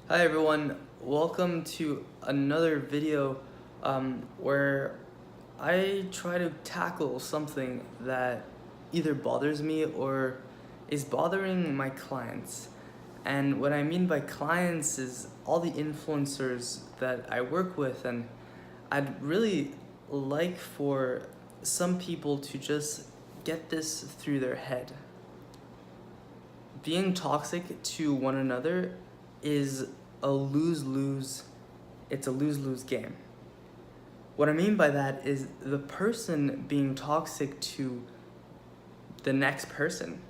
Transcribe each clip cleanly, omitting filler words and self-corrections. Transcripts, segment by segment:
Hi everyone, welcome to another video where I try to tackle something that either bothers me or is bothering my clients. And what I mean by clients is all the influencers that I work with, and I'd really like for some people to just get this through their head. Being toxic to one another is a lose-lose. It's a lose-lose game. What I mean by that is the person being toxic to the next person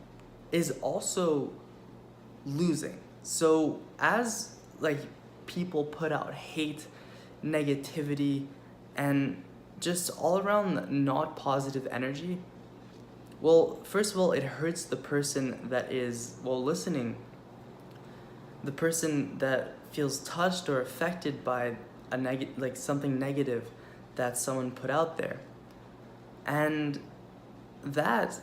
is also losing. So as people put out hate, negativity, and just all around not positive energy, well, first of all, it hurts the person that is, listening. The person that feels touched or affected by something negative that someone put out there. And that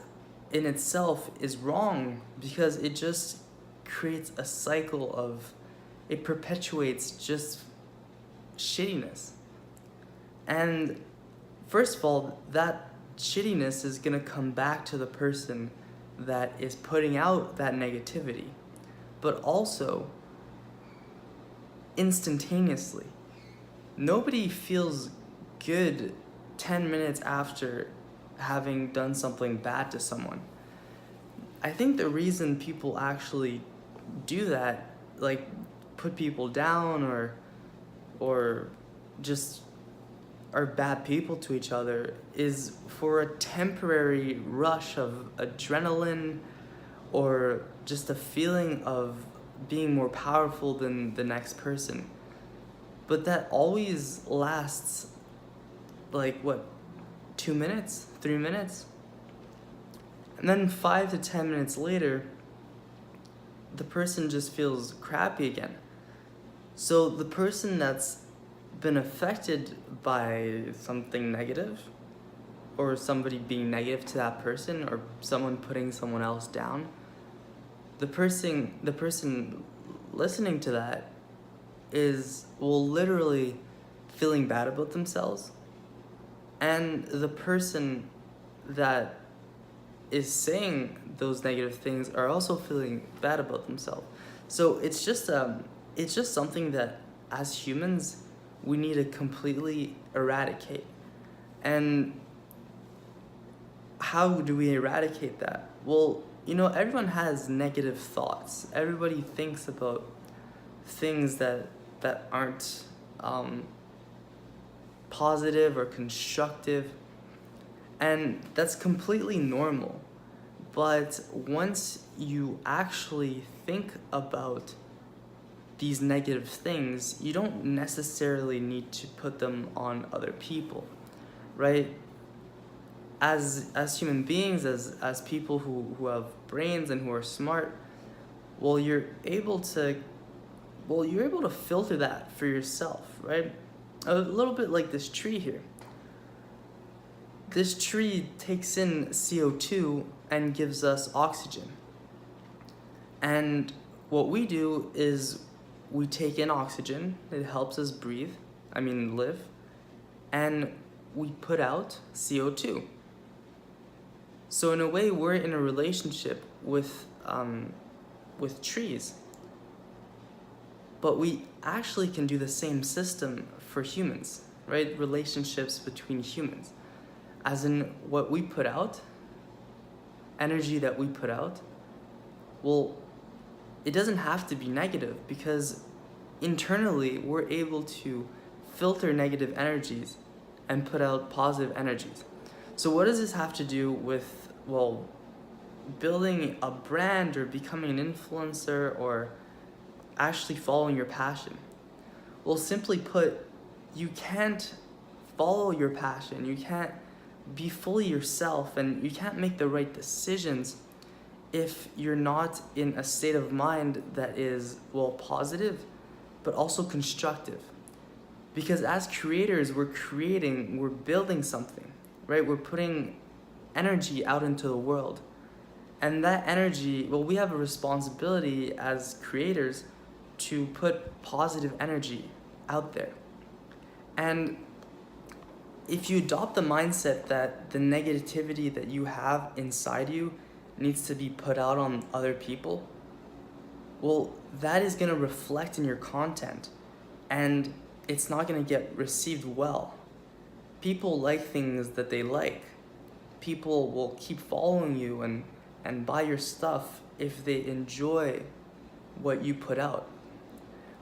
in itself is wrong because it just creates a cycle of, it perpetuates just shittiness. And first of all, that shittiness is gonna come back to the person that is putting out that negativity, but also instantaneously. Nobody feels good 10 minutes after having done something bad to someone. I think the reason people actually do that, like put people down or just are bad people to each other, is for a temporary rush of adrenaline or just a feeling of being more powerful than the next person. But that always lasts 2 minutes, 3 minutes? And then 5 to 10 minutes later, the person just feels crappy again. So the person that's been affected by something negative, or somebody being negative to that person, or someone putting someone else down, the person listening to that will literally feeling bad about themselves, and the person that is saying those negative things are also feeling bad about themselves. So it's just something that as humans we need to completely eradicate. And how do we eradicate that? Well, everyone has negative thoughts. Everybody thinks about things that aren't positive or constructive, and that's completely normal. But once you actually think about these negative things, you don't necessarily need to put them on other people, right? As human beings, as people who have brains and who are smart, you're able to filter that for yourself, right? A little bit like this tree here. This tree takes in CO2 and gives us oxygen. And what we do is we take in oxygen, it helps us live, and we put out CO2. So in a way, we're in a relationship with trees. But we actually can do the same system for humans, right? Relationships between humans. As in what we put out, energy that we put out, it doesn't have to be negative, because internally we're able to filter negative energies and put out positive energies. So what does this have to do with, building a brand or becoming an influencer or actually following your passion? Well, simply put, you can't follow your passion, you can't be fully yourself, and you can't make the right decisions if you're not in a state of mind that is, positive, but also constructive. Because as creators, we're building something, right? We're putting energy out into the world. And that energy, we have a responsibility as creators to put positive energy out there. And if you adopt the mindset that the negativity that you have inside you needs to be put out on other people, well, that is going to reflect in your content, and it's not going to get received well. People like things that they like. People will keep following you and buy your stuff if they enjoy what you put out,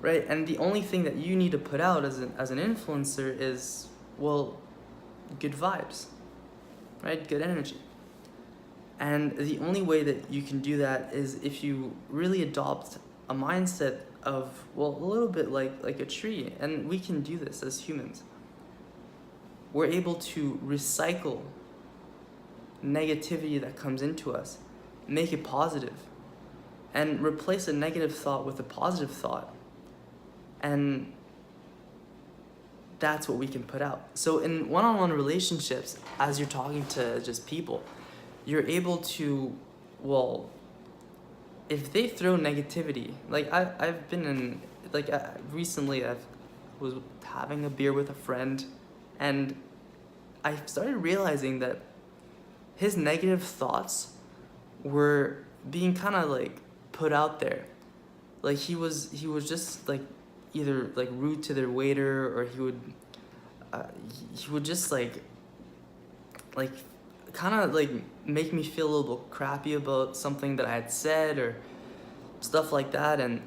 right? And the only thing that you need to put out as an influencer is, well, good vibes, right? Good energy. And the only way that you can do that is if you really adopt a mindset of, well, a little bit like a tree. And we can do this as humans. We're able to recycle negativity that comes into us, make it positive, and replace a negative thought with a positive thought. And that's what we can put out. So in one-on-one relationships, as you're talking to just people, you're able to, well, if they throw negativity, like I've been in, like recently I was having a beer with a friend, and I started realizing that his negative thoughts were being kind of like put out there. Like he was just like either like rude to their waiter, or he would just like kind of like make me feel a little bit crappy about something that I had said or stuff like that. And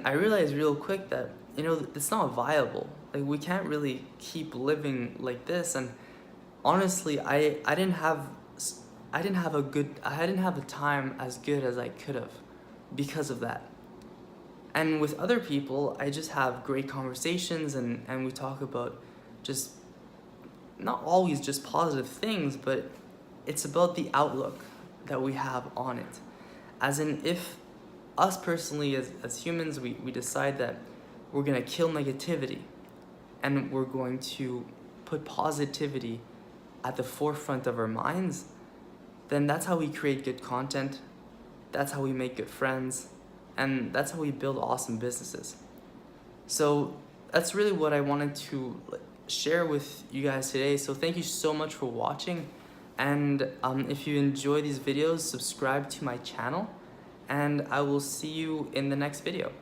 I realized real quick that, you know, it's not viable. Like we can't really keep living like this. And honestly, I didn't have a time as good as I could have because of that. And with other people, I just have great conversations, and we talk about just not always just positive things, but it's about the outlook that we have on it. As in, if us personally as humans, we decide that we're gonna kill negativity and we're going to put positivity at the forefront of our minds, then that's how we create good content, that's how we make good friends, and that's how we build awesome businesses. So that's really what I wanted to share with you guys today. So thank you so much for watching. And if you enjoy these videos, subscribe to my channel, and I will see you in the next video.